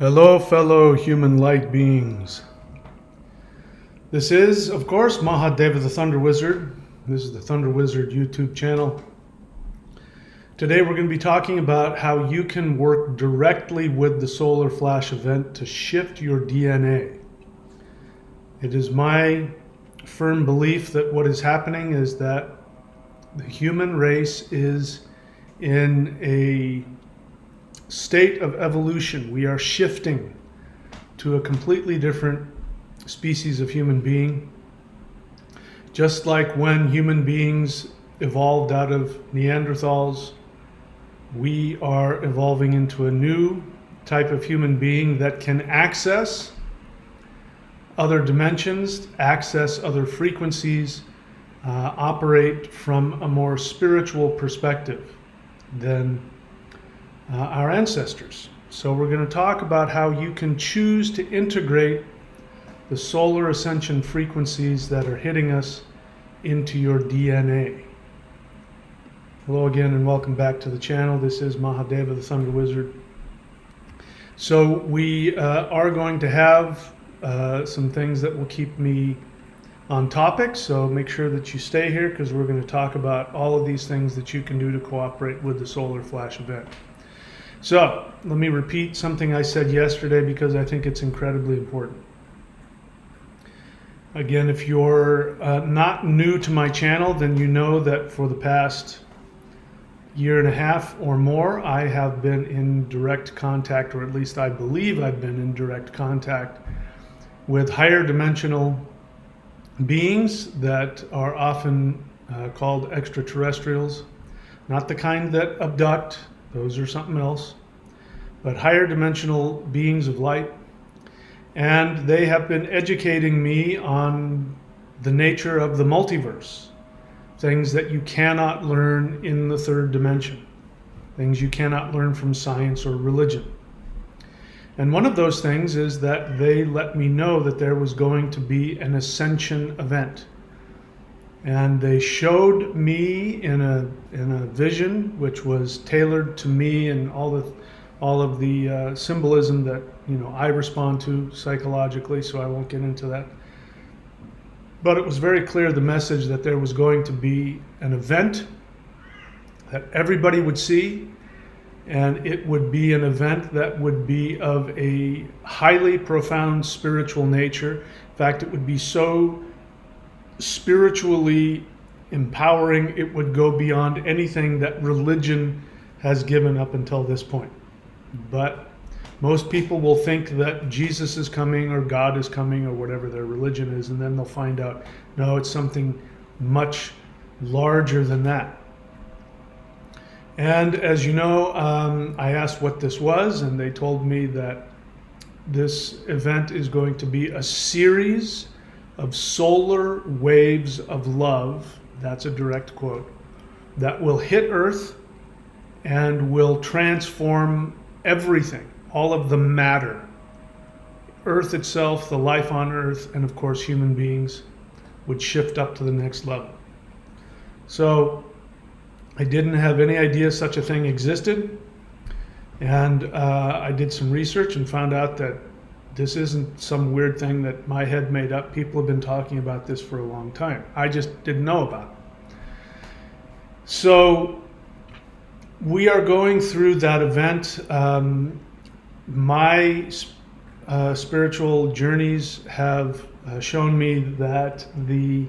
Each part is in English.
Hello, fellow human light beings. This is, of course, Mahadeva the Thunder Wizard. This is the Thunder Wizard YouTube channel. Today we're going to be talking about how you can work directly with the solar flash event to shift your DNA. It is my firm belief that what is happening is that the human race is in a state of evolution. We are shifting to a completely different species of human being. Just like when human beings evolved out of Neanderthals, we are evolving into a new type of human being that can access other dimensions, access other frequencies, operate from a more spiritual perspective than our ancestors. So we're going to talk about how you can choose to integrate the solar ascension frequencies that are hitting us into your DNA. Hello again and welcome back to the channel. This is Mahadeva the Thunder Wizard. So we are going to have some things that will keep me on topic, so make sure that you stay here because we're going to talk about all of these things that you can do to cooperate with the solar flash event. So let me repeat something I said yesterday because I think it's incredibly important. Again, if you're not new to my channel, then you know that for the past year and a half or more, I have been in direct contact, or at least I believe I've been in direct contact with higher dimensional beings that are often called extraterrestrials. Not the kind that abduct, those are something else, but higher dimensional beings of light. And they have been educating me on the nature of the multiverse, things that you cannot learn in the third dimension, things you cannot learn from science or religion. And one of those things is that they let me know that there was going to be an Ascension event. And they showed me in a vision, which was tailored to me and all of the symbolism that I respond to psychologically, so I won't get into that. But it was very clear the message that there was going to be an event that everybody would see, and it would be an event that would be of a highly profound spiritual nature. In fact, it would be so spiritually empowering, it would go beyond anything that religion has given up until this point. But most people will think that Jesus is coming or God is coming or whatever their religion is, and then they'll find out, no, it's something much larger than that. And as you know, I asked what this was, and they told me that this event is going to be a series of solar waves of love, that's a direct quote, that will hit Earth and will transform everything, all of the matter, Earth itself, the life on Earth, and of course human beings would shift up to the next level. So I didn't have any idea such a thing existed, and I did some research and found out that this isn't some weird thing that my head made up. People have been talking about this for a long time. I just didn't know about it. So we are going through that event. My spiritual journeys have shown me that the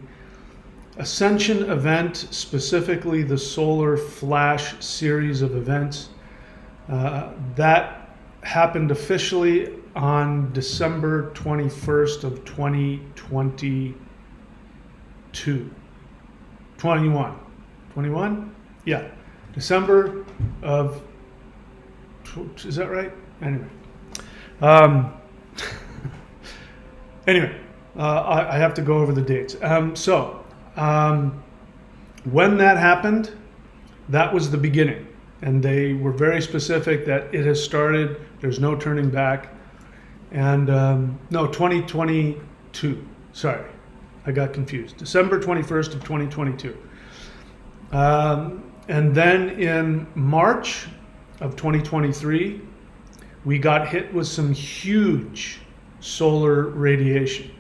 Ascension event, specifically the solar flash series of events, that happened officially on December 21st of 2022. 21? Yeah. December of, is that right? Anyway. I have to go over the dates. When that happened, that was the beginning. And they were very specific that it has started, there's no turning back. And no, 2022, sorry, I got confused. December 21st of 2022. And then in March of 2023, we got hit with some huge solar radiation.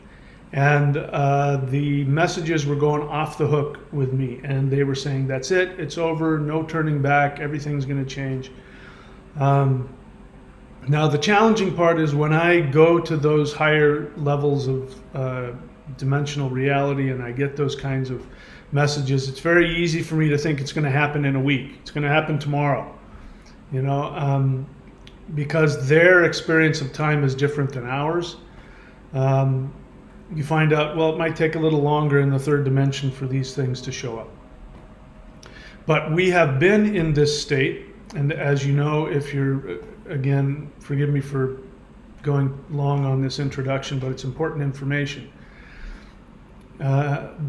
And the messages were going off the hook with me. And they were saying, that's it, it's over, no turning back, everything's going to change. Now, the challenging part is when I go to those higher levels of dimensional reality and I get those kinds of messages, it's very easy for me to think it's going to happen in a week. It's going to happen tomorrow, you know, because their experience of time is different than ours. You find out, well, it might take a little longer in the third dimension for these things to show up. But we have been in this state, and as you know, if you're, again, forgive me for going long on this introduction, but it's important information.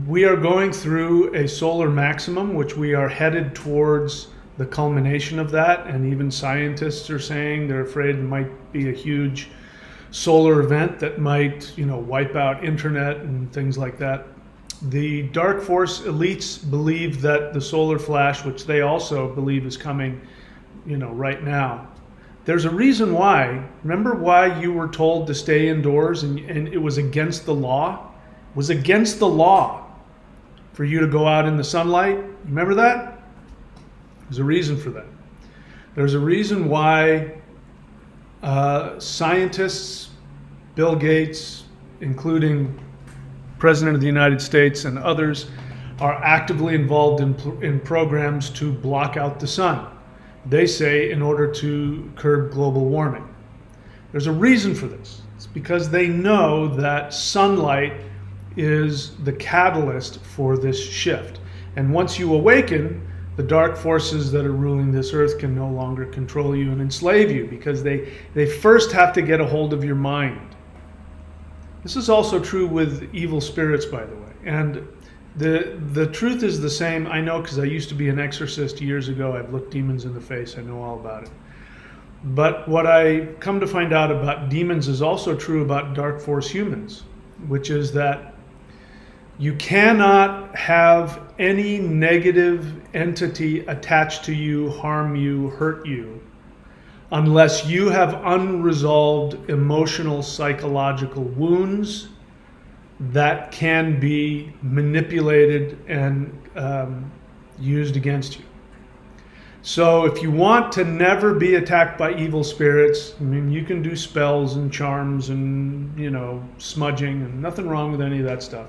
We are going through a solar maximum, which we are headed towards the culmination of that, and even scientists are saying they're afraid it might be a huge solar event that might, you know, wipe out internet and things like that. The dark force elites believe that the solar flash, which they also believe is coming, you know, right now. There's a reason why. Remember why you were told to stay indoors and it was against the law? It was against the law for you to go out in the sunlight. Remember that? There's a reason for that. There's a reason why scientists, Bill Gates, including President of the United States and others, are actively involved in programs to block out the sun. They say in order to curb global warming. There's a reason for this. It's because they know that sunlight is the catalyst for this shift. And once you awaken, the dark forces that are ruling this earth can no longer control you and enslave you, because they first have to get a hold of your mind. This is also true with evil spirits, by the way. And the truth is the same. I know, because I used to be an exorcist years ago. I've looked demons in the face. I know all about it. But what I come to find out about demons is also true about dark force humans, which is that you cannot have any negative entity attached to you, harm you, hurt you, unless you have unresolved emotional, psychological wounds that can be manipulated and used against you. So if you want to never be attacked by evil spirits, I mean, you can do spells and charms and, you know, smudging, and nothing wrong with any of that stuff.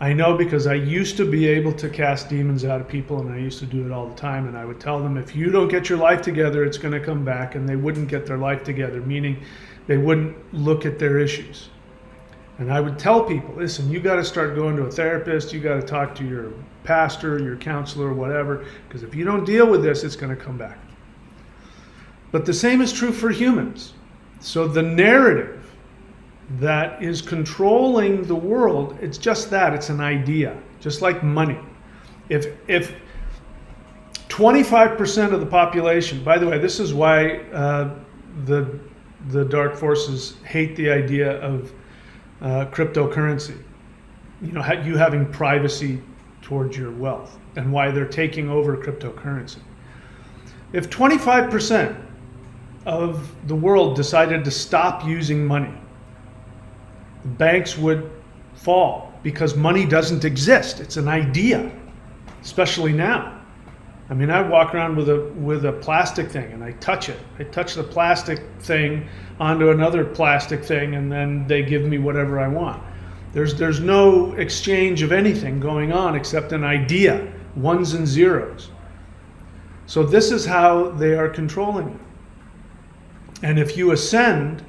I know, because I used to be able to cast demons out of people, and I used to do it all the time, and I would tell them, if you don't get your life together, it's going to come back, and they wouldn't get their life together, meaning they wouldn't look at their issues. And I would tell people, listen, you got to start going to a therapist, you got to talk to your pastor, your counselor, whatever, because if you don't deal with this, it's going to come back. But the same is true for humans. So the narrative that is controlling the world, it's just that, it's an idea, just like money. If 25% of the population, by the way, this is why the dark forces hate the idea of cryptocurrency, you know, you having privacy towards your wealth, and why they're taking over cryptocurrency. If 25% of the world decided to stop using money, the banks would fall, because money doesn't exist. It's an idea, especially now. I mean, I walk around with a plastic thing and I touch it. I touch the plastic thing onto another plastic thing, and then they give me whatever I want. There's no exchange of anything going on except an idea, ones and zeros. So this is how they are controlling you. And if you ascend,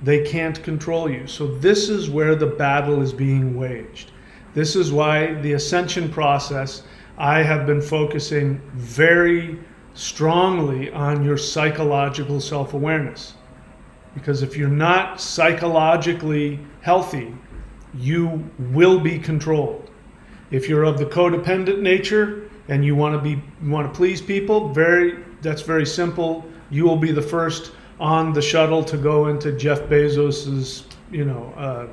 they can't control you. So this is where the battle is being waged. This is why the ascension process, I have been focusing very strongly on your psychological self-awareness. Because if you're not psychologically healthy, you will be controlled. If you're of the codependent nature and you want to please people, that's very simple. You will be the first on the shuttle to go into Jeff Bezos's, you know,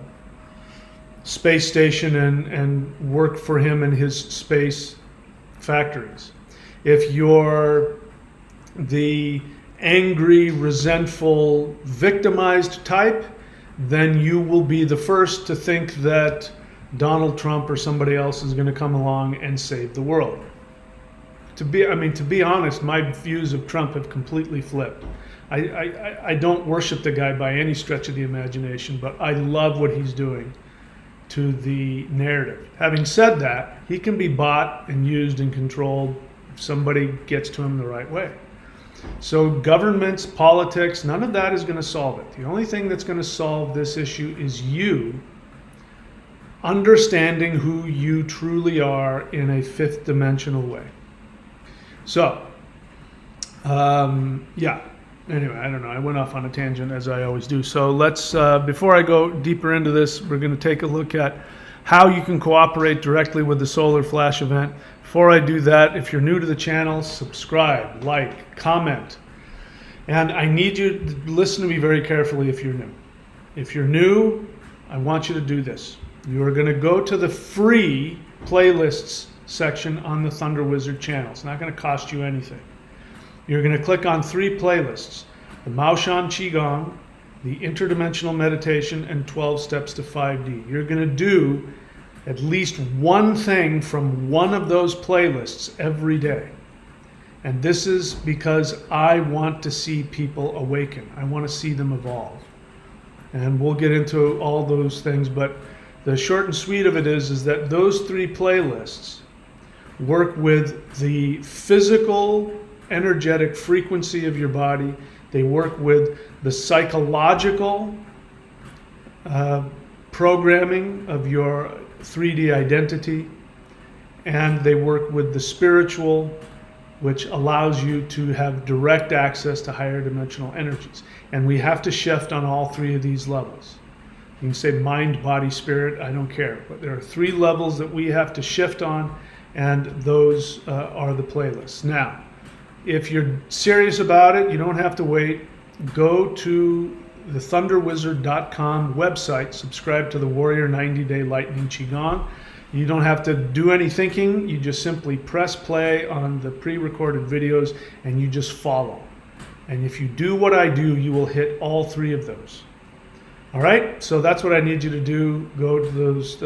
space station and work for him in his space factories. If you're the angry, resentful, victimized type, then you will be the first to think that Donald Trump or somebody else is going to come along and save the world. To be honest, my views of Trump have completely flipped. I don't worship the guy by any stretch of the imagination, but I love what he's doing to the narrative. Having said that, he can be bought and used and controlled if somebody gets to him the right way. So governments, politics, none of that is going to solve it. The only thing that's going to solve this issue is you understanding who you truly are in a fifth dimensional way. So, yeah. Anyway, I don't know. I went off on a tangent as I always do. So let's, before I go deeper into this, we're going to take a look at how you can cooperate directly with the Solar Flash event. Before I do that, if you're new to the channel, subscribe, like, comment. And I need you to listen to me very carefully if you're new. If you're new, I want you to do this. You are going to go to the free playlists section on the Thunder Wizard channel. It's not going to cost you anything. You're going to click on 3 playlists: the Maoshan Qigong, the Interdimensional Meditation, and 12 Steps to 5D. You're going to do at least one thing from one of those playlists every day. And this is because I want to see people awaken. I want to see them evolve. And we'll get into all those things, but the short and sweet of it is that those 3 playlists work with the physical, energetic frequency of your body. They work with the psychological programming of your 3D identity, and they work with the spiritual, which allows you to have direct access to higher dimensional energies. And we have to shift on all 3 of these levels. You can say mind, body, spirit, I don't care. But there are 3 levels that we have to shift on, and those are the playlists. Now, if you're serious about it, you don't have to wait. Go to the thunderwizard.com website, subscribe to the Warrior 90-Day Lightning Qigong. You don't have to do any thinking. You just simply press play on the pre-recorded videos and you just follow. And if you do what I do, you will hit all 3 of those. All right, so that's what I need you to do. Go to those,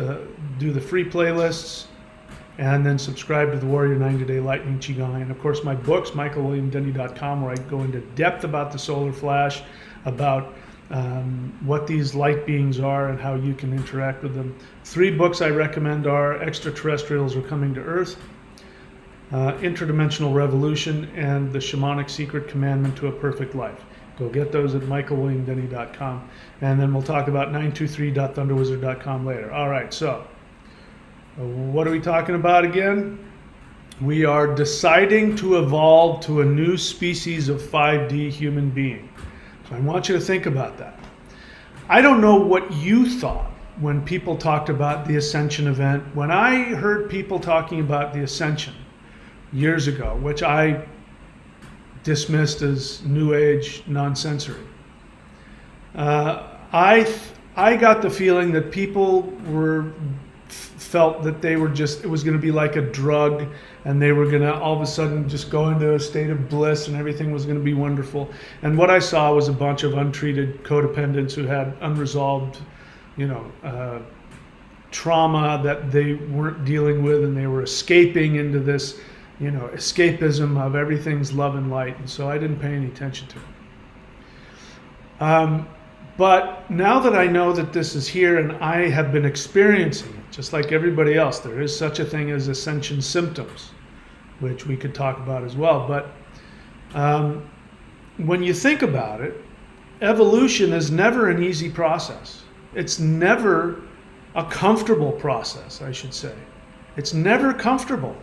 do the free playlists, and then subscribe to the Warrior 90-Day Lightning Qigong. And of course, my books, michaelwilliamdenny.com, where I go into depth about the solar flash, about what these light beings are and how you can interact with them. 3 books I recommend are Extraterrestrials Are Coming to Earth, Interdimensional Revolution, and The Shamanic Secret Commandment to a Perfect Life. Go get those at michaelwilliamdenny.com. And then we'll talk about 923.thunderwizard.com later. All right, so what are we talking about again? We are deciding to evolve to a new species of 5D human being. So I want you to think about that. I don't know what you thought when people talked about the Ascension event. When I heard people talking about the Ascension years ago, which I dismissed as New Age nonsensory, I got the feeling that people felt that they were just, it was going to be like a drug, and they were going to all of a sudden just go into a state of bliss and everything was going to be wonderful. And what I saw was a bunch of untreated codependents who had unresolved, trauma that they weren't dealing with, and they were escaping into this, escapism of everything's love and light. And so I didn't pay any attention to it. But now that I know that this is here and I have been experiencing it, just like everybody else, there is such a thing as ascension symptoms, which we could talk about as well. But when you think about it, evolution is never an easy process. It's never a comfortable process, I should say. It's never comfortable.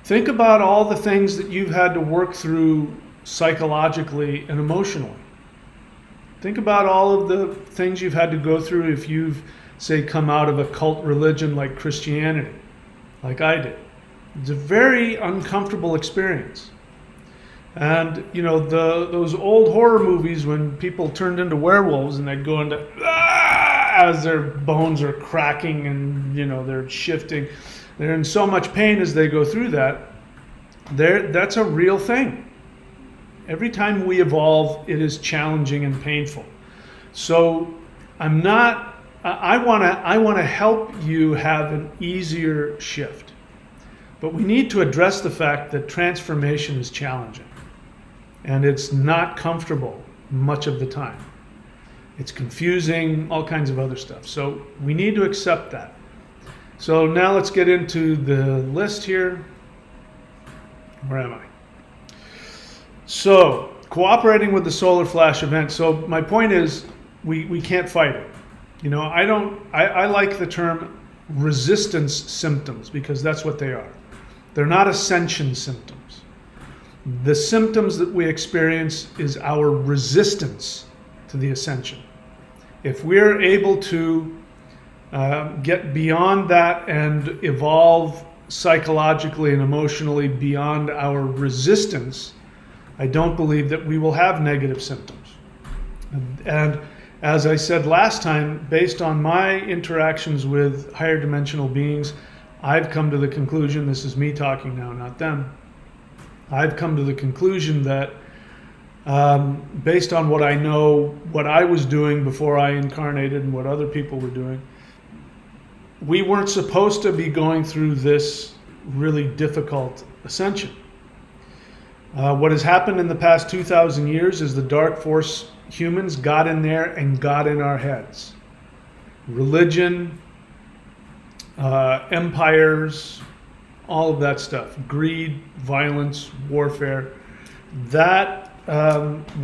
Think about all the things that you've had to work through psychologically and emotionally. Think about all of the things you've had to go through if you've, say, come out of a cult religion like Christianity, like I did. It's a very uncomfortable experience. And, those old horror movies when people turned into werewolves and they'd go into, as their bones are cracking and, they're shifting. They're in so much pain as they go through that. That's a real thing. Every time we evolve, it is challenging and painful. So I want to help you have an easier shift. But we need to address the fact that transformation is challenging. And it's not comfortable much of the time. It's confusing, all kinds of other stuff. So we need to accept that. So now let's get into the list here. Where am I? So, cooperating with the solar flash event. So my point is, we can't fight it. You know, I like the term resistance symptoms because that's what they are. They're not ascension symptoms. The symptoms that we experience is our resistance to the ascension. If we're able to get beyond that and evolve psychologically and emotionally beyond our resistance, I don't believe that we will have negative symptoms. And as I said last time, based on my interactions with higher dimensional beings, I've come to the conclusion, this is me talking now, not them, I've come to the conclusion that based on what I know, what I was doing before I incarnated and what other people were doing, we weren't supposed to be going through this really difficult ascension. What has happened in the past 2,000 years is the dark force humans got in there and got in our heads. Religion, empires, all of that stuff, greed, violence, warfare, that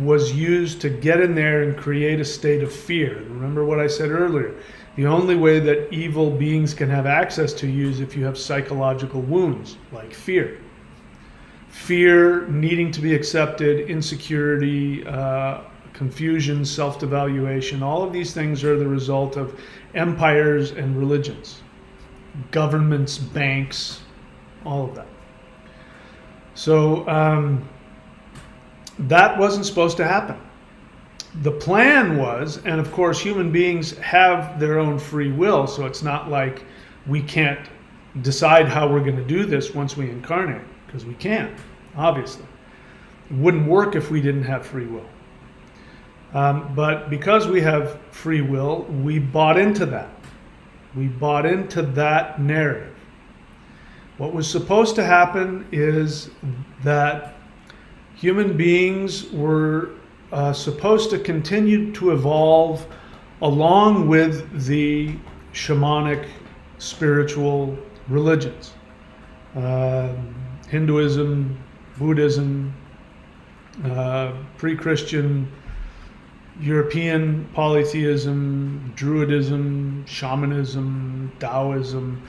was used to get in there and create a state of fear. Remember what I said earlier. The only way that evil beings can have access to you is if you have psychological wounds, like fear. Fear, needing to be accepted, insecurity, confusion, self-devaluation, all of these things are the result of empires and religions, governments, banks, all of that. So that wasn't supposed to happen. The plan was, and of course human beings have their own free will, so it's not like we can't decide how we're going to do this once we incarnate, because we can't, obviously. It wouldn't work if we didn't have free will. But because we have free will, we bought into that. We bought into that narrative. What was supposed to happen is that human beings were supposed to continue to evolve along with the shamanic spiritual religions. Hinduism, Buddhism, pre-Christian, European polytheism, Druidism, Shamanism, Taoism.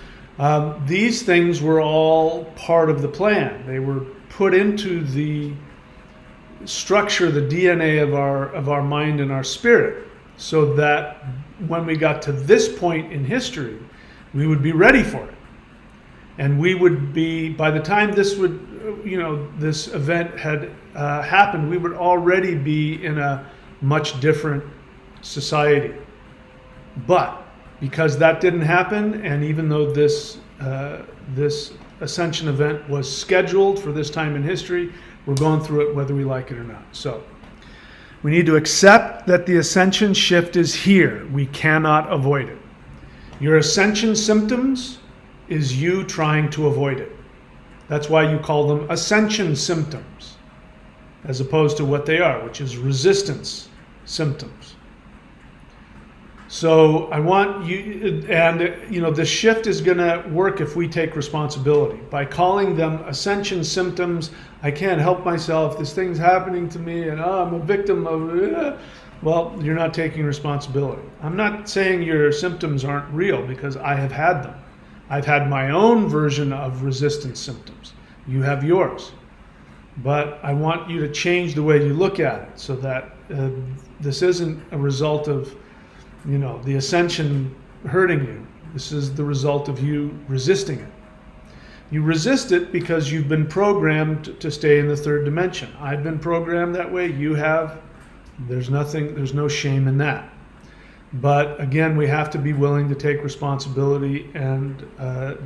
These things were all part of the plan. They were put into the structure, the DNA of our mind and our spirit, so that when we got to this point in history, we would be ready for it. And we would be, by the time this event had happened, we would already be in a much different society. But because that didn't happen, and even though this Ascension event was scheduled for this time in history, we're going through it whether we like it or not. So we need to accept that the Ascension shift is here. We cannot avoid it. Your Ascension symptoms is you trying to avoid it. That's why you call them Ascension symptoms, as opposed to what they are, which is resistance symptoms. So I want you, and the shift is going to work if we take responsibility. By calling them Ascension symptoms, I can't help myself, this thing's happening to me, and I'm a victim of, well, you're not taking responsibility. I'm not saying your symptoms aren't real, because I have had them. I've had my own version of resistance symptoms. You have yours. But I want you to change the way you look at it, so that this isn't a result of the Ascension hurting you. This is the result of you resisting it. You resist it because you've been programmed to stay in the third dimension. I've been programmed that way. You have. There's no shame in that. But again, we have to be willing to take responsibility and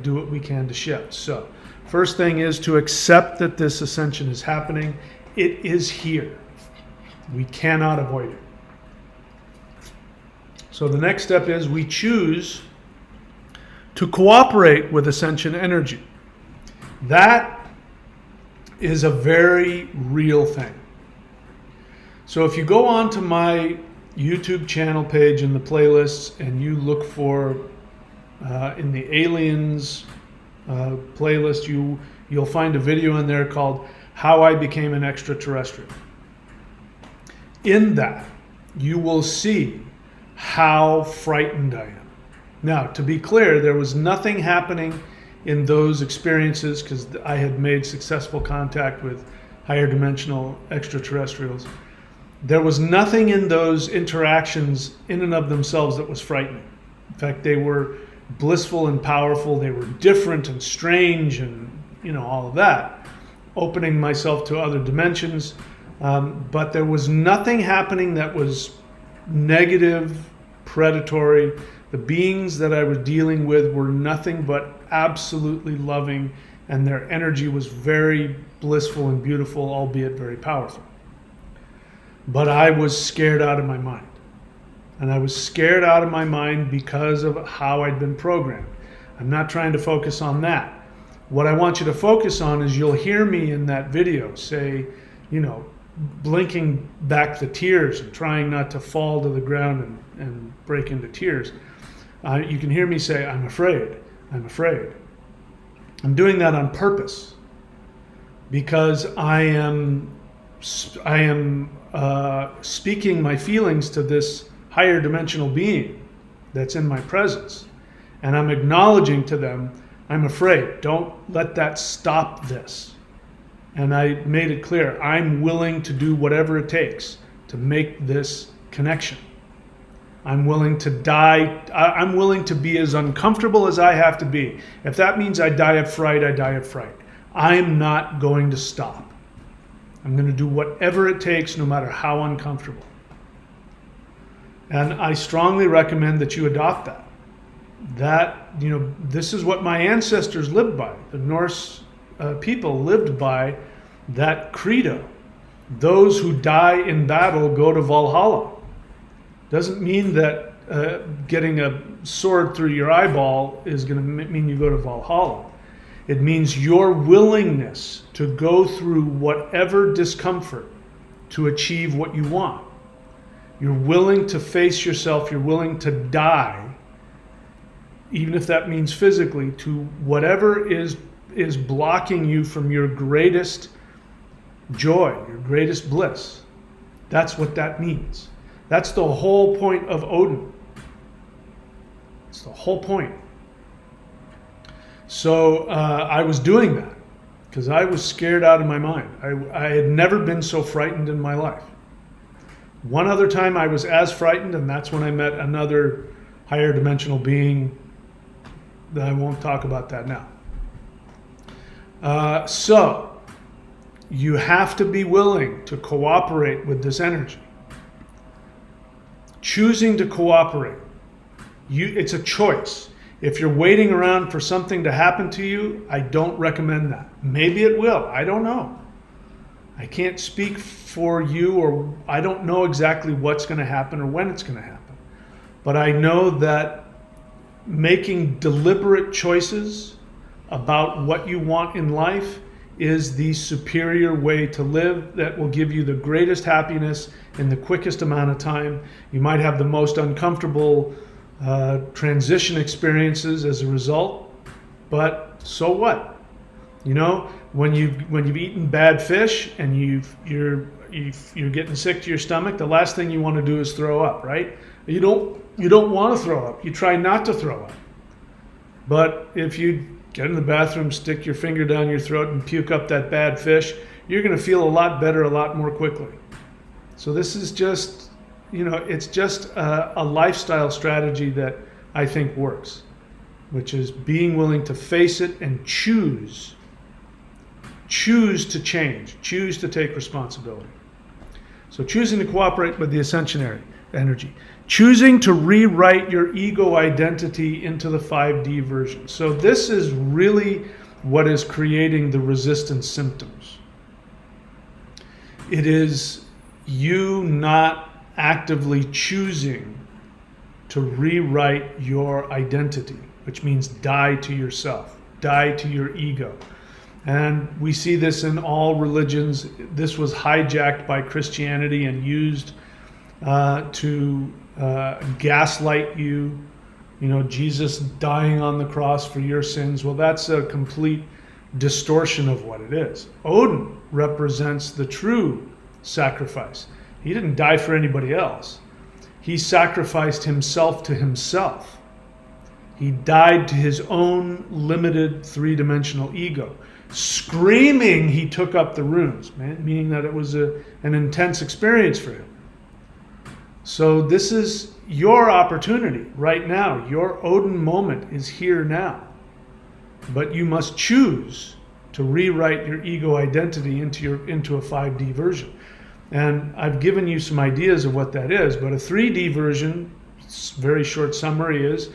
do what we can to shift. So first thing is to accept that this Ascension is happening It is here. We cannot avoid it. So the next step is we choose to cooperate with Ascension energy. That is a very real thing. So if you go on to my YouTube channel page in the playlists and you look for in the aliens playlist, you'll find a video in there called How I Became an Extraterrestrial. In that, you will see how frightened I am. Now, to be clear, there was nothing happening in those experiences because I had made successful contact with higher dimensional extraterrestrials. There was nothing in those interactions in and of themselves that was frightening. In fact, they were blissful and powerful. They were different and strange and, all of that, opening myself to other dimensions. But there was nothing happening that was negative, predatory. The beings that I was dealing with were nothing but absolutely loving, and their energy was very blissful and beautiful, albeit very powerful. But I was scared out of my mind. And I was scared out of my mind because of how I'd been programmed. I'm not trying to focus on that. What I want you to focus on is you'll hear me in that video say, blinking back the tears and trying not to fall to the ground and break into tears. You can hear me say, I'm afraid, I'm afraid. I'm doing that on purpose because I am speaking my feelings to this higher dimensional being that's in my presence. And I'm acknowledging to them, I'm afraid, don't let that stop this. And I made it clear, I'm willing to do whatever it takes to make this connection. I'm willing to die. I'm willing to be as uncomfortable as I have to be. If that means I die of fright, I die of fright. I'm not going to stop. I'm going to do whatever it takes, no matter how uncomfortable. And I strongly recommend that you adopt that. This is what my ancestors lived by. The Norse people lived by that credo. Those who die in battle go to Valhalla. Doesn't mean that getting a sword through your eyeball is going to mean you go to Valhalla. It means your willingness to go through whatever discomfort to achieve what you want. You're willing to face yourself. You're willing to die, even if that means physically, to whatever is blocking you from your greatest joy, your greatest bliss. That's what that means. That's the whole point of Odin. It's the whole point. So I was doing that because I was scared out of my mind. I had never been so frightened in my life. One other time I was as frightened, and that's when I met another higher dimensional being. I won't talk about that now. So you have to be willing to cooperate with this energy. Choosing to cooperate, it's a choice. If you're waiting around for something to happen to you, I don't recommend that. Maybe it will, I don't know. I can't speak for you, or I don't know exactly what's going to happen or when it's going to happen. But I know that making deliberate choices about what you want in life is the superior way to live that will give you the greatest happiness in the quickest amount of time. You might have the most uncomfortable transition experiences as a result, but so what? When you've eaten bad fish and you're getting sick to your stomach, the last thing you want to do is throw up, right? You don't want to throw up. You try not to throw up. But if you get in the bathroom, stick your finger down your throat and puke up that bad fish, you're going to feel a lot better a lot more quickly. So this is just, it's just a lifestyle strategy that I think works, which is being willing to face it and choose to change, choose to take responsibility. So choosing to cooperate with the Ascension energy. Choosing to rewrite your ego identity into the 5D version. So this is really what is creating the resistance symptoms. It is you not actively choosing to rewrite your identity, which means die to yourself, die to your ego. And we see this in all religions. This was hijacked by Christianity and used to gaslight you. You know, Jesus dying on the cross for your sins. Well, that's a complete distortion of what it is. Odin represents the true sacrifice. He didn't die for anybody else. He sacrificed himself to himself. He died to his own limited three-dimensional ego. Screaming, he took up the runes, meaning that it was an intense experience for him. So this is your opportunity right now. Your Odin moment is here now. But you must choose to rewrite your ego identity into a 5D version. And I've given you some ideas of what that is, but a 3D version, very short summary, is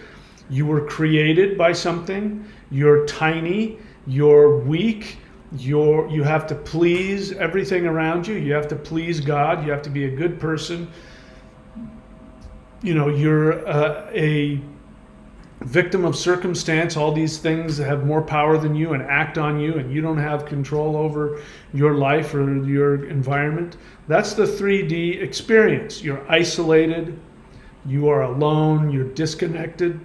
you were created by something, you're tiny, you're weak, you have to please everything around you, you have to please God, you have to be a good person. You know, you're a victim of circumstance. All these things have more power than you and act on you, and you don't have control over your life or your environment. That's the 3D experience. You're isolated, you are alone, you're disconnected.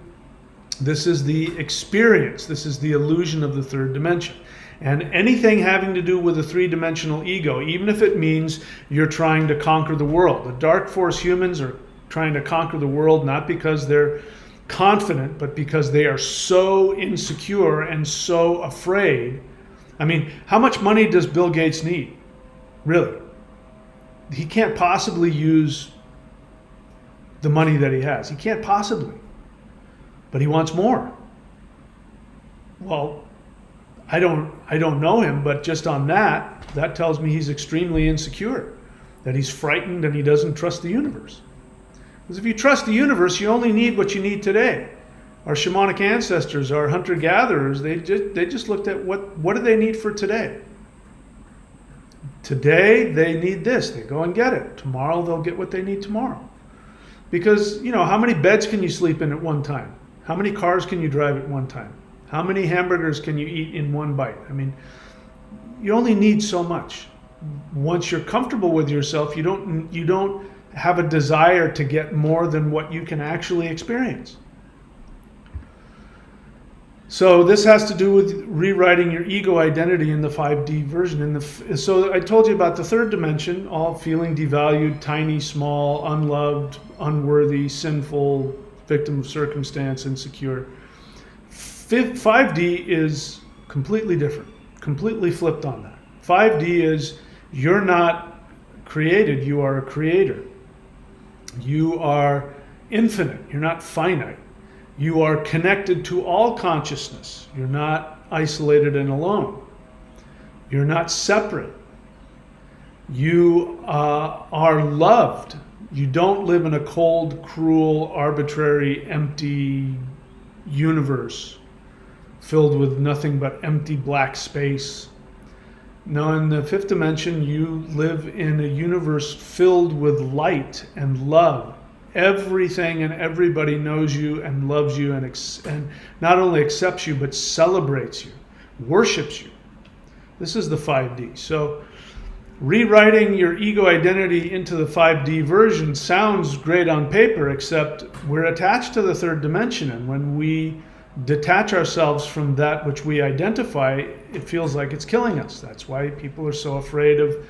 This is the experience. This is the illusion of the third dimension. And anything having to do with a three-dimensional ego, even if it means you're trying to conquer the world. The dark force humans are trying to conquer the world not because they're confident, but because they are so insecure and so afraid. I mean, how much money does Bill Gates need? Really? He can't possibly use the money that he has. He can't possibly. But he wants more. Well, I don't know him, but just on that tells me he's extremely insecure, that he's frightened and he doesn't trust the universe. Because if you trust the universe, you only need what you need today. Our shamanic ancestors, our hunter-gatherers, they just looked at what do they need for today. Today, they need this. They go and get it. Tomorrow, they'll get what they need tomorrow. Because, you know, how many beds can you sleep in at one time? How many cars can you drive at one time? How many hamburgers can you eat in one bite? I mean, you only need so much. Once you're comfortable with yourself, you don't have a desire to get more than what you can actually experience. So this has to do with rewriting your ego identity in the 5D version. So I told you about the third dimension, all feeling devalued, tiny, small, unloved, unworthy, sinful, victim of circumstance, insecure. 5D is completely different, completely flipped on that. 5D is you're not created, you are a creator. You are infinite, you're not finite. You are connected to all consciousness. You're not isolated and alone. You're not separate. You are loved. You don't live in a cold, cruel, arbitrary, empty universe filled with nothing but empty black space. No, in the fifth dimension, you live in a universe filled with light and love. Everything and everybody knows you and loves you and not only accepts you, but celebrates you, worships you. This is the 5D. So rewriting your ego identity into the 5D version sounds great on paper, except we're attached to the third dimension. And when we detach ourselves from that which we identify, it feels like it's killing us. That's why people are so afraid of.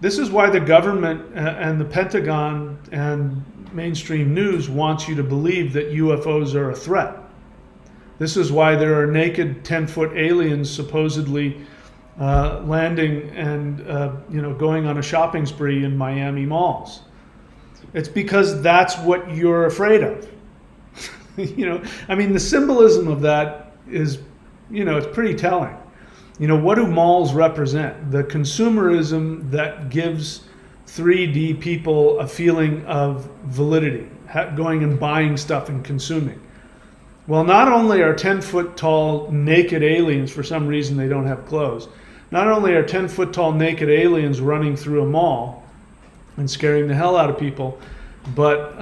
This is why the government and the Pentagon and mainstream news wants you to believe that UFOs are a threat. This is why there are naked 10-foot aliens supposedly landing and going on a shopping spree in Miami malls. It's because that's what you're afraid of. I mean, the symbolism of that is, it's pretty telling. What do malls represent? The consumerism that gives 3D people a feeling of validity, going and buying stuff and consuming. Well, not only are 10-foot tall naked aliens, for some reason they don't have clothes, not only are 10-foot tall naked aliens running through a mall and scaring the hell out of people, but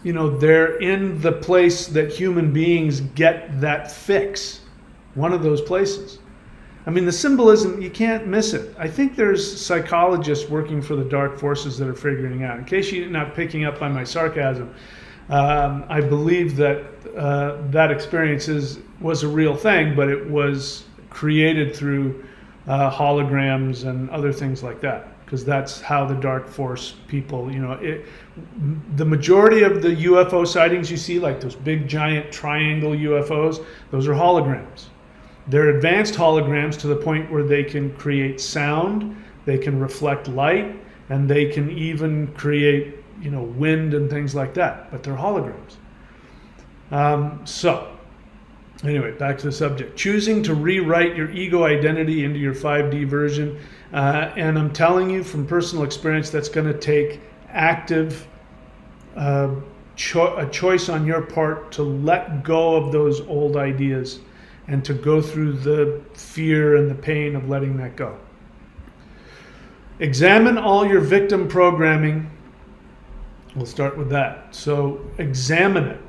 you know, they're in the place that human beings get that fix. One of those places. I mean, the symbolism, you can't miss it. I think there's psychologists working for the dark forces that are figuring out. In case you're not picking up by my sarcasm, I believe that that experience was a real thing, but it was created through holograms and other things like that. Because that's how the dark force people, you know, the majority of the UFO sightings you see, like those big giant triangle UFOs, those are holograms. They're advanced holograms to the point where they can create sound, they can reflect light, and they can even create, you know, wind and things like that. But they're holograms. So, anyway, back to the subject. Choosing to rewrite your ego identity into your 5D version. And I'm telling you from personal experience, that's going to take active a choice on your part to let go of those old ideas and to go through the fear and the pain of letting that go. Examine all your victim programming. We'll start with that. So examine it.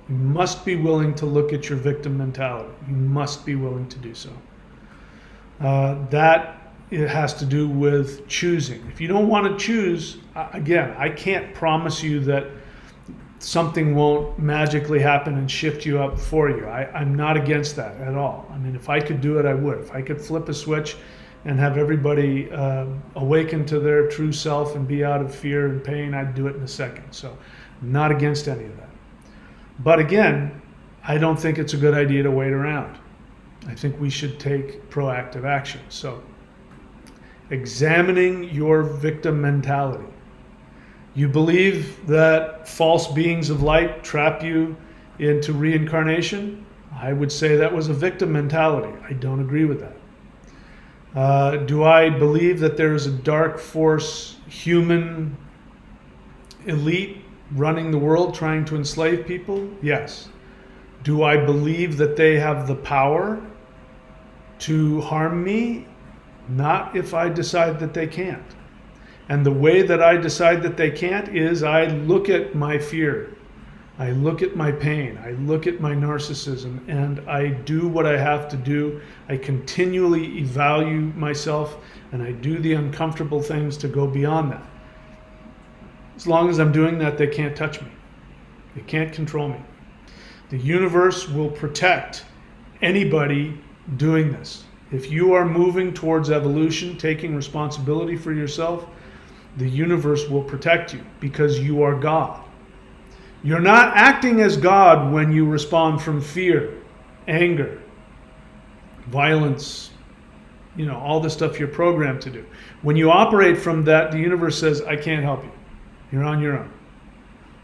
You must be willing to look at your victim mentality. You must be willing to do so. It has to do with choosing. If you don't want to choose, again, I can't promise you that something won't magically happen and shift you up for you. I'm not against that at all. I mean, if I could do it, I would. If I could flip a switch and have everybody awaken to their true self and be out of fear and pain, I'd do it in a second. So I'm not against any of that. But again, I don't think it's a good idea to wait around. I think we should take proactive action. So examining your victim mentality. You believe that false beings of light trap you into reincarnation? I would say that was a victim mentality. I don't agree with that. Do I believe that there is a dark force human elite running the world trying to enslave people? Yes. Do I believe that they have the power to harm me? Not if I decide that they can't. And the way that I decide that they can't is I look at my fear, I look at my pain, I look at my narcissism, and I do what I have to do. I continually evaluate myself, and I do the uncomfortable things to go beyond that. As long as I'm doing that, they can't touch me. They can't control me. The universe will protect anybody doing this. If you are moving towards evolution, taking responsibility for yourself, the universe will protect you because you are God. You're not acting as God when you respond from fear, anger, violence, you know, all the stuff you're programmed to do. When you operate from that, the universe says, I can't help you. You're on your own.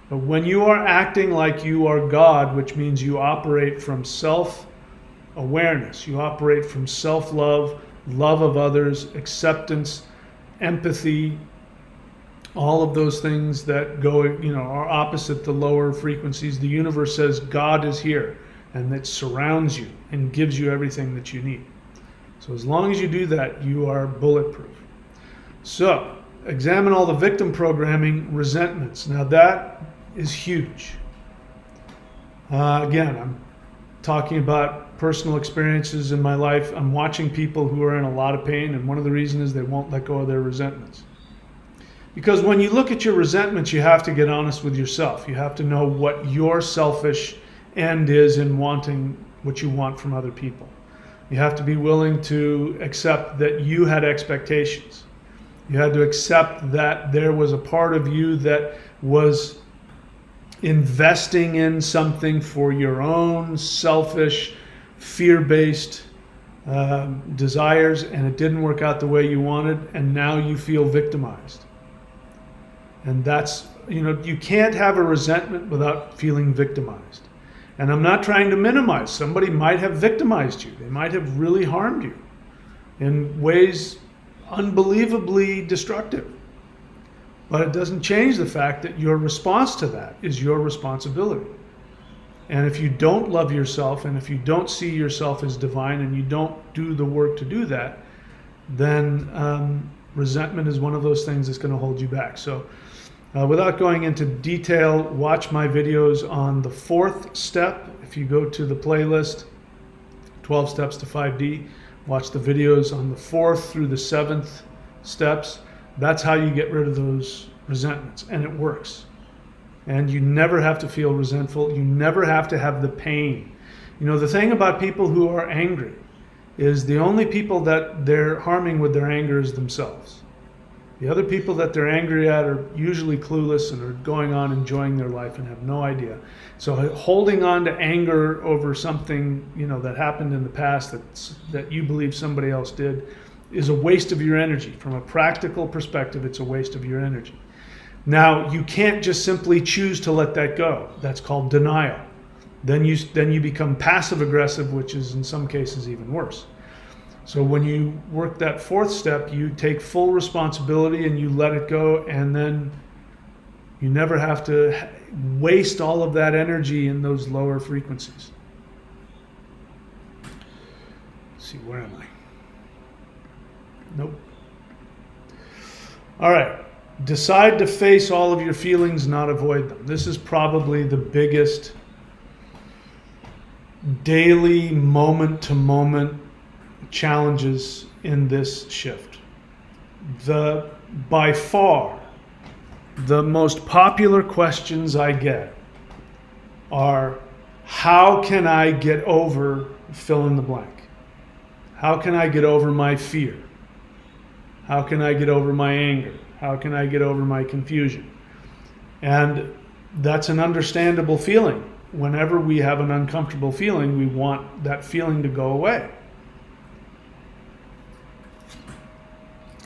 But when you are acting like you are God, which means you operate from self-awareness, you operate from self-love, love of others, acceptance, empathy, all of those things that go, you know, are opposite the lower frequencies. The universe says God is here, and it surrounds you and gives you everything that you need. So as long as you do that, you are bulletproof. So examine all the victim programming, resentments. Now that is huge. Again, I'm talking about personal experiences in my life. I'm watching people who are in a lot of pain, and one of the reasons is they won't let go of their resentments. Because when you look at your resentments, you have to get honest with yourself. You have to know what your selfish end is in wanting what you want from other people. You have to be willing to accept that you had expectations. You had to accept that there was a part of you that was investing in something for your own selfish, fear-based desires, and it didn't work out the way you wanted, and now you feel victimized. And that's, you know, you can't have a resentment without feeling victimized. And I'm not trying to minimize. Somebody might have victimized you. They might have really harmed you in ways unbelievably destructive. But it doesn't change the fact that your response to that is your responsibility. And if you don't love yourself, and if you don't see yourself as divine, and you don't do the work to do that, then resentment is one of those things that's going to hold you back. So without going into detail, watch my videos on the 4th step. If you go to the playlist, 12 Steps to 5D, watch the videos on the 4th through the 7th steps. That's how you get rid of those resentments, and it works. And you never have to feel resentful. You never have to have the pain. You know, the thing about people who are angry is the only people that they're harming with their anger is themselves. The other people that they're angry at are usually clueless and are going on enjoying their life and have no idea. So holding on to anger over something, you know, that happened in the past that you believe somebody else did is a waste of your energy. From a practical perspective, it's a waste of your energy. Now, you can't just simply choose to let that go. That's called denial. Then you become passive aggressive, which is in some cases even worse. So when you work that 4th step, you take full responsibility and you let it go, and then you never have to waste all of that energy in those lower frequencies. Let's see, where am I? Nope. All right. Decide to face all of your feelings, not avoid them. This is probably the biggest daily, moment-to-moment challenges in this shift. By far, the most popular questions I get are, how can I get over fill in the blank? How can I get over my fear? How can I get over my anger? How can I get over my confusion? And that's an understandable feeling. Whenever we have an uncomfortable feeling, we want that feeling to go away.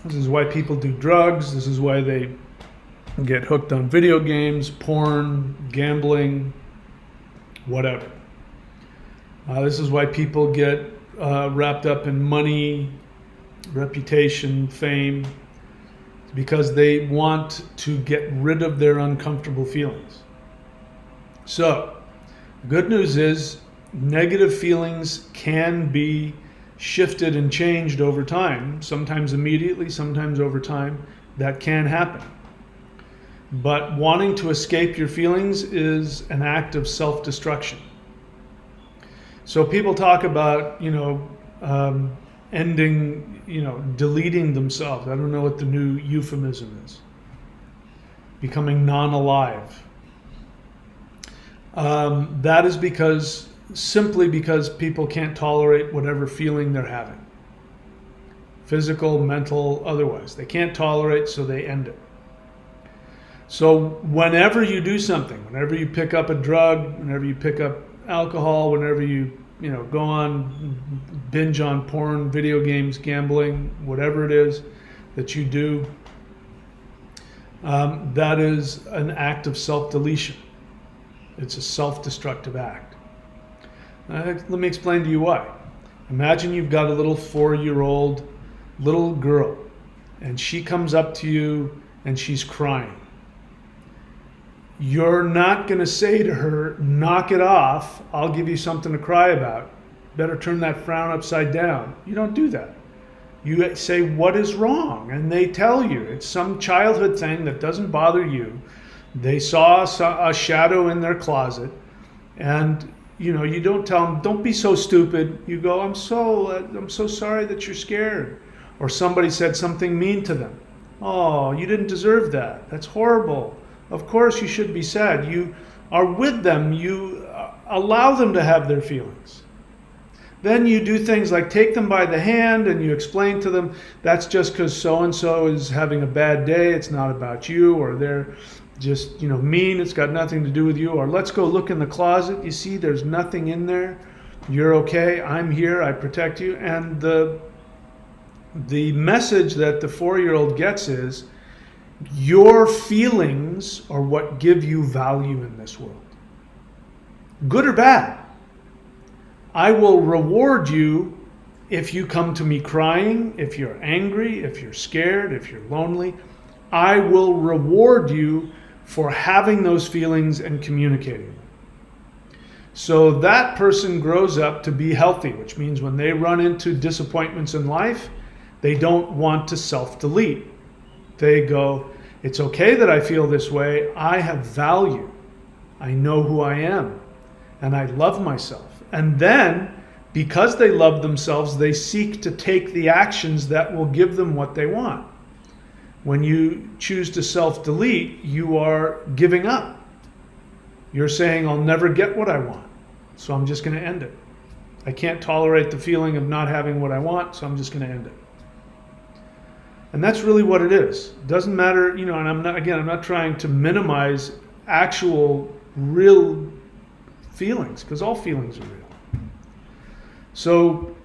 This is why people do drugs. This is why they get hooked on video games, porn, gambling, whatever. This is why people get wrapped up in money, reputation, fame. Because they want to get rid of their uncomfortable feelings. So, the good news is negative feelings can be shifted and changed over time, sometimes immediately, sometimes over time. That can happen. But wanting to escape your feelings is an act of self-destruction. So people talk about, ending, deleting themselves. I don't know what the new euphemism is. Becoming non-alive. That is simply because people can't tolerate whatever feeling they're having. Physical, mental, otherwise. They can't tolerate, so they end it. So whenever you do something, whenever you pick up a drug, whenever you pick up alcohol, whenever you go on, binge on porn, video games, gambling, whatever it is that you do, that is an act of self-deletion. It's a self-destructive act. Let me explain to you why. Imagine you've got a little 4-year-old little girl, and she comes up to you and she's crying. You're not going to say to her, knock it off, I'll give you something to cry about. Better turn that frown upside down. You don't do that. You say, what is wrong? And they tell you. It's some childhood thing that doesn't bother you. They saw a shadow in their closet, and you don't tell them, don't be so stupid. You go, I'm so sorry that you're scared. Or somebody said something mean to them. Oh, you didn't deserve that. That's horrible. Of course you should be sad. You are with them. You allow them to have their feelings. Then you do things like take them by the hand and you explain to them, that's just because so-and-so is having a bad day. It's not about you, or they're just, mean. It's got nothing to do with you. Or let's go look in the closet. You see, there's nothing in there. You're okay. I'm here. I protect you. And the message that the 4-year-old gets is, your feelings are what give you value in this world. Good or bad. I will reward you if you come to me crying, if you're angry, if you're scared, if you're lonely. I will reward you for having those feelings and communicating them. So that person grows up to be healthy, which means when they run into disappointments in life, they don't want to self-delete. They go, it's okay that I feel this way. I have value. I know who I am, and I love myself. And then, because they love themselves, they seek to take the actions that will give them what they want. When you choose to self-delete, you are giving up. You're saying, I'll never get what I want, so I'm just going to end it. I can't tolerate the feeling of not having what I want, so I'm just going to end it. And that's really what it is. It doesn't matter, and I'm not trying to minimize actual, real feelings, because all feelings are real. So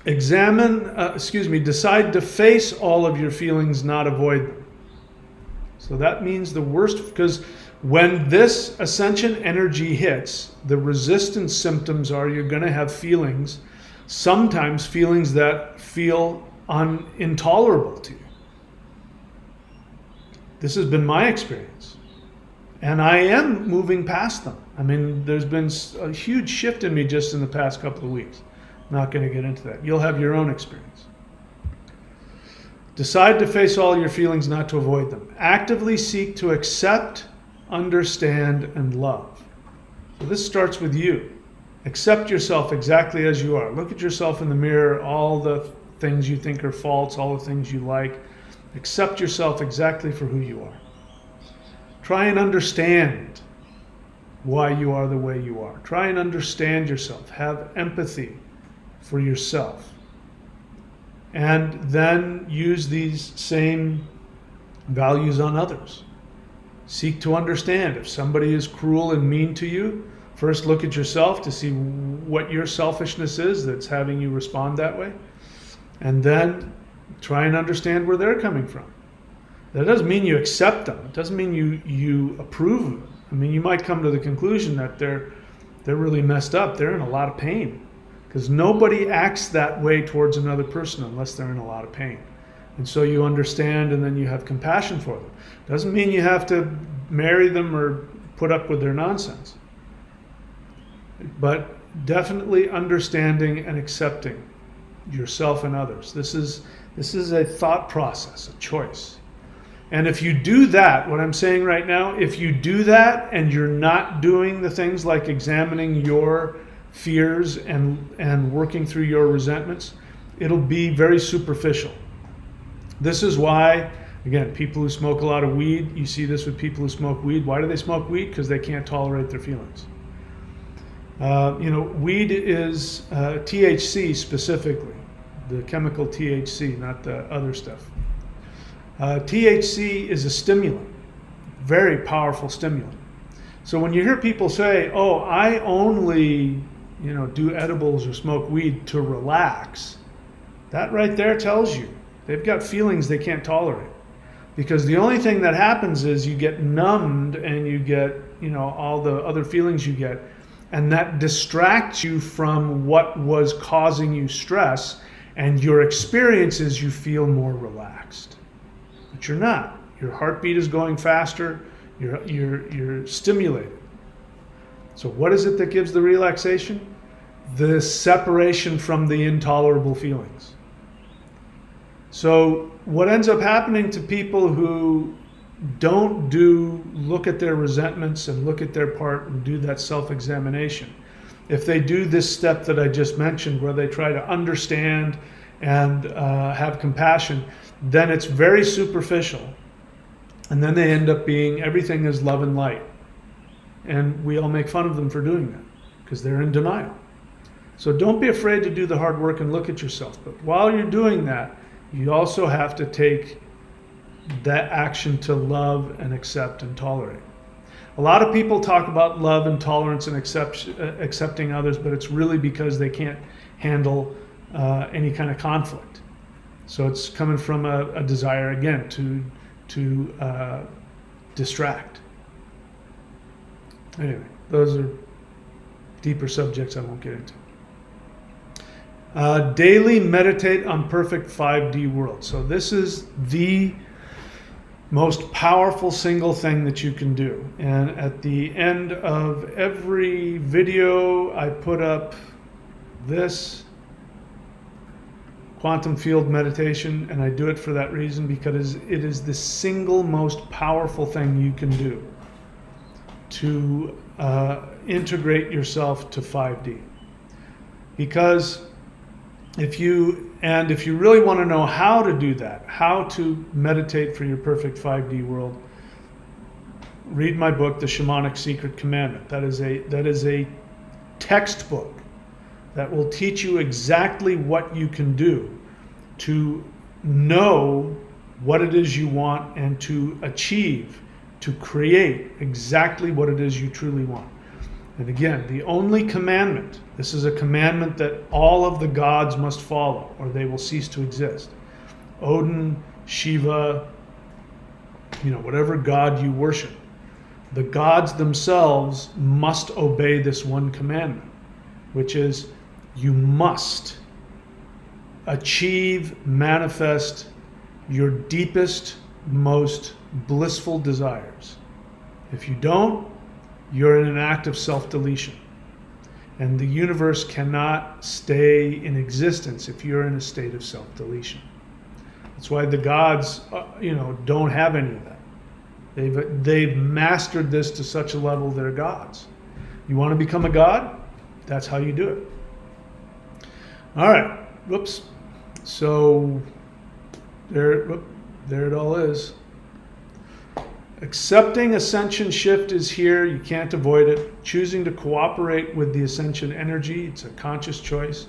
decide to face all of your feelings, not avoid them. So that means the worst, because when this ascension energy hits, the resistance symptoms are you're going to have feelings, sometimes feelings that feel intolerable to you. This has been my experience. And I am moving past them. I mean, there's been a huge shift in me just in the past couple of weeks. I'm not going to get into that. You'll have your own experience. Decide to face all your feelings, not to avoid them. Actively seek to accept, understand, and love. So this starts with you. Accept yourself exactly as you are. Look at yourself in the mirror, all the things you think are faults, all the things you like. Accept yourself exactly for who you are. Try and understand why you are the way you are. Try and understand yourself. Have empathy for yourself. And then use these same values on others. Seek to understand. If somebody is cruel and mean to you, first look at yourself to see what your selfishness is that's having you respond that way. And then try and understand where they're coming from. That doesn't mean you accept them. It doesn't mean you approve of them. I mean, you might come to the conclusion that they're really messed up. They're in a lot of pain. Because nobody acts that way towards another person unless they're in a lot of pain. And so you understand, and then you have compassion for them. Doesn't mean you have to marry them or put up with their nonsense. But definitely understanding and accepting yourself and others. This is a thought process, a choice. And if you do that, what I'm saying right now, if you do that and you're not doing the things like examining your fears and working through your resentments, it'll be very superficial. This is why, again, people who smoke a lot of weed, you see this with people who smoke weed. Why do they smoke weed? Because they can't tolerate their feelings. Weed is THC specifically, the chemical THC, not the other stuff. THC is a stimulant, very powerful stimulant. So when you hear people say, oh, I only do edibles or smoke weed to relax, that right there tells you they've got feelings they can't tolerate. Because the only thing that happens is you get numbed and you get, all the other feelings you get, and that distracts you from what was causing you stress, and your experience is you feel more relaxed. But you're not. Your heartbeat is going faster, you're stimulated. So what is it that gives the relaxation? The separation from the intolerable feelings. So what ends up happening to people who don't look at their resentments and look at their part and do that self-examination, if they do this step that I just mentioned, where they try to understand and have compassion, then it's very superficial. And then they end up being, everything is love and light. And we all make fun of them for doing that because they're in denial. So don't be afraid to do the hard work and look at yourself. But while you're doing that, you also have to take that action to love and accept and tolerate. A lot of people talk about love and tolerance and accepting others, but it's really because they can't handle any kind of conflict. So it's coming from a desire, again, to distract. Anyway, those are deeper subjects I won't get into. Daily meditate on perfect 5D world. So this is the most powerful single thing that you can do. And at the end of every video, I put up this quantum field meditation, and I do it for that reason, because it is the single most powerful thing you can do to integrate yourself to 5D. Because if you really want to know how to do that, how to meditate for your perfect 5D world, read my book, The Shamanic Secret Commandment. That is a textbook that will teach you exactly what you can do to know what it is you want and to achieve, to create exactly what it is you truly want. And again, the only commandment, this is a commandment that all of the gods must follow or they will cease to exist. Odin, Shiva, whatever god you worship, the gods themselves must obey this one commandment, which is you must achieve, manifest your deepest, most blissful desires. If you don't, you're in an act of self-deletion. And the universe cannot stay in existence if you're in a state of self-deletion. That's why the gods, don't have any of that. They've mastered this to such a level they're gods. You want to become a god? That's how you do it. All right. Whoops. So there it all is. Accepting Ascension shift is here. You can't avoid it. Choosing to cooperate with the Ascension energy, it's a conscious choice.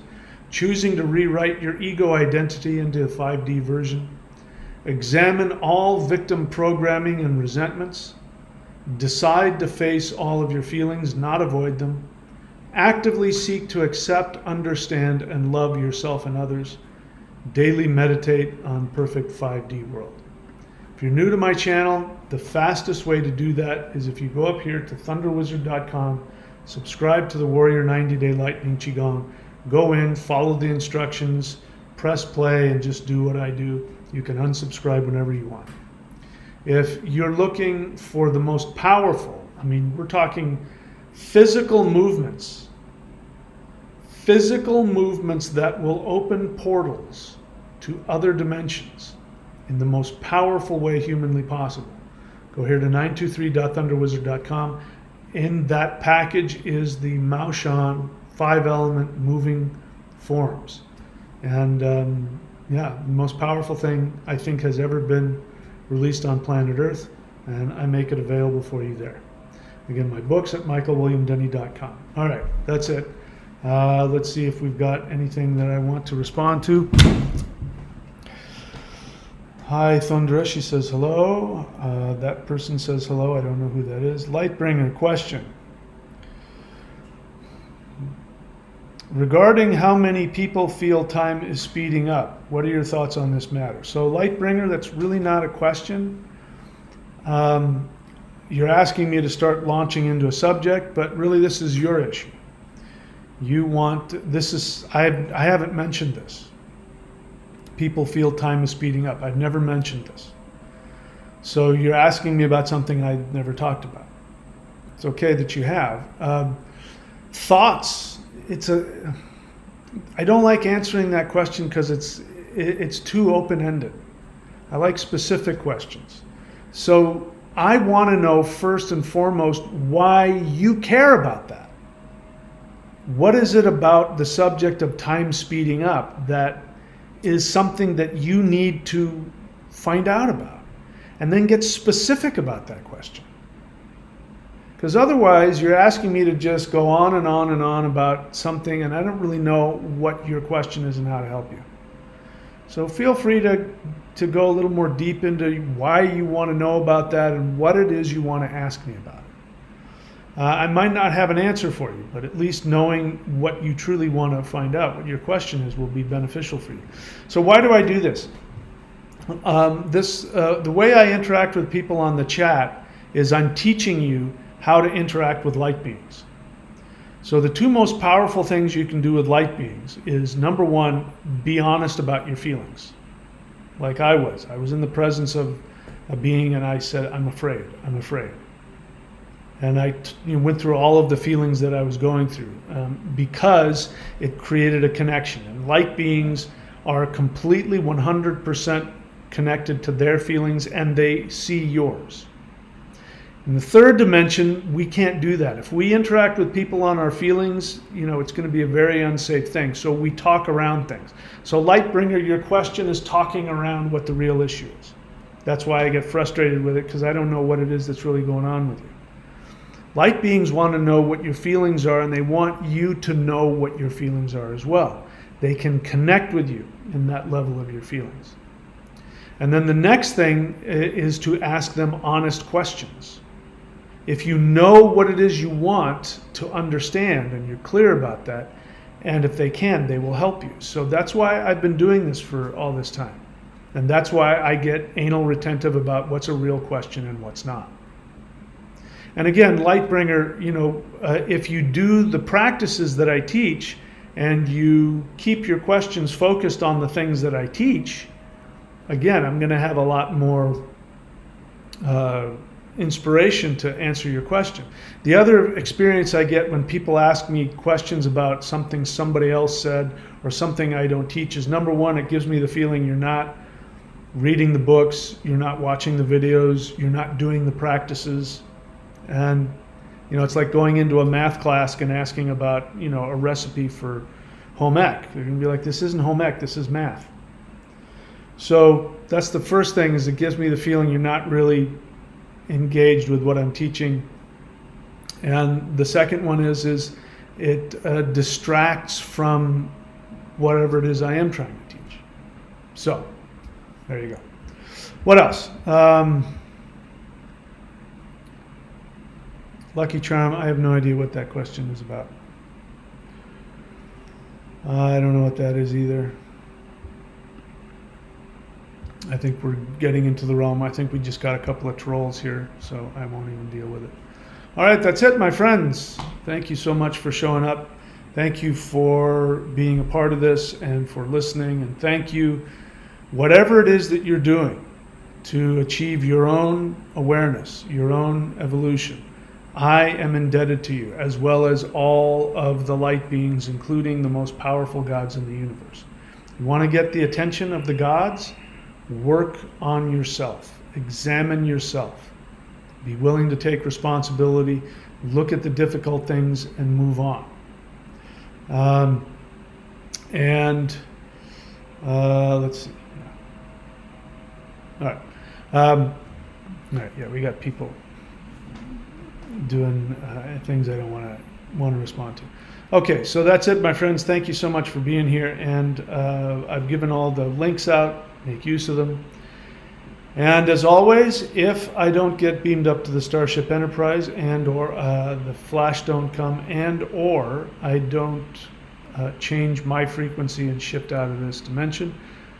Choosing to rewrite your ego identity into a 5D version. Examine all victim programming and resentments. Decide to face all of your feelings, not avoid them. Actively seek to accept, understand, and love yourself and others. Daily meditate on perfect 5D world. If you're new to my channel, the fastest way to do that is if you go up here to thunderwizard.com, subscribe to the Warrior 90-Day Lightning Qigong, go in, follow the instructions, press play, and just do what I do. You can unsubscribe whenever you want. If you're looking for the most powerful, we're talking physical movements that will open portals to other dimensions in the most powerful way humanly possible, go here to 923.thunderwizard.com. In that package is the Maoshan 5-element moving forms. And the most powerful thing I think has ever been released on planet Earth, and I make it available for you there. Again, my book's at michaelwilliamdenny.com. All right, that's it. Let's see if we've got anything that I want to respond to. Hi, Thundra. She says hello. That person says hello. I don't know who that is. Lightbringer, question. Regarding how many people feel time is speeding up, what are your thoughts on this matter? So, Lightbringer, that's really not a question. You're asking me to start launching into a subject, but really this is your issue. I haven't mentioned this. People feel time is speeding up. I've never mentioned this. So you're asking me about something I never talked about. It's okay that you have. Thoughts, I don't like answering that question because it's too open-ended. I like specific questions. So I want to know first and foremost why you care about that. What is it about the subject of time speeding up that is something that you need to find out about? And then get specific about that question. Because otherwise you're asking me to just go on and on and on about something, and I don't really know what your question is and how to help you. So feel free to go a little more deep into why you want to know about that and what it is you want to ask me about. I might not have an answer for you, but at least knowing what you truly want to find out, what your question is, will be beneficial for you. So why do I do this? The way I interact with people on the chat is I'm teaching you how to interact with light beings. So the two most powerful things you can do with light beings is, number one, be honest about your feelings. Like I was in the presence of a being, and I said, I'm afraid, I'm afraid. And I went through all of the feelings that I was going through because it created a connection. And light beings are completely 100% connected to their feelings, and they see yours. In the third dimension, we can't do that. If we interact with people on our feelings, it's going to be a very unsafe thing. So we talk around things. So Lightbringer, your question is talking around what the real issue is. That's why I get frustrated with it, because I don't know what it is that's really going on with you. Light beings want to know what your feelings are, and they want you to know what your feelings are as well. They can connect with you in that level of your feelings. And then the next thing is to ask them honest questions. If you know what it is you want to understand and you're clear about that, and if they can, they will help you. So that's why I've been doing this for all this time. And that's why I get anal retentive about what's a real question and what's not. And again, Lightbringer, if you do the practices that I teach and you keep your questions focused on the things that I teach, again, I'm going to have a lot more inspiration to answer your question. The other experience I get when people ask me questions about something somebody else said or something I don't teach is, number one, it gives me the feeling you're not reading the books, you're not watching the videos, you're not doing the practices. And it's like going into a math class and asking about a recipe for home ec. They're going to be like, this isn't home ec, this is math. So that's the first thing, is it gives me the feeling you're not really engaged with what I'm teaching. And the second one is it distracts from whatever it is I am trying to teach. So there you go. What else? Lucky Charm, I have no idea what that question is about. I don't know what that is either. I think we're getting into the realm. I think we just got a couple of trolls here, so I won't even deal with it. All right, that's it, my friends. Thank you so much for showing up. Thank you for being a part of this and for listening. And thank you, whatever it is that you're doing to achieve your own awareness, your own evolution. I am indebted to you, as well as all of the light beings, including the most powerful gods in the universe. You want to get the attention of the gods? Work on yourself. Examine yourself. Be willing to take responsibility. Look at the difficult things and move on. Let's see. All right. All right. Yeah, we got people doing things I don't want to respond to. Okay, so that's it, my friends. Thank you so much for being here, and I've given all the links out. Make use of them. And as always, if I don't get beamed up to the Starship Enterprise, and or the flash don't come, and or I don't change my frequency and shift out of this dimension,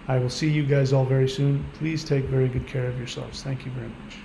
I will see you guys all very soon. Please take very good care of yourselves. Thank you very much.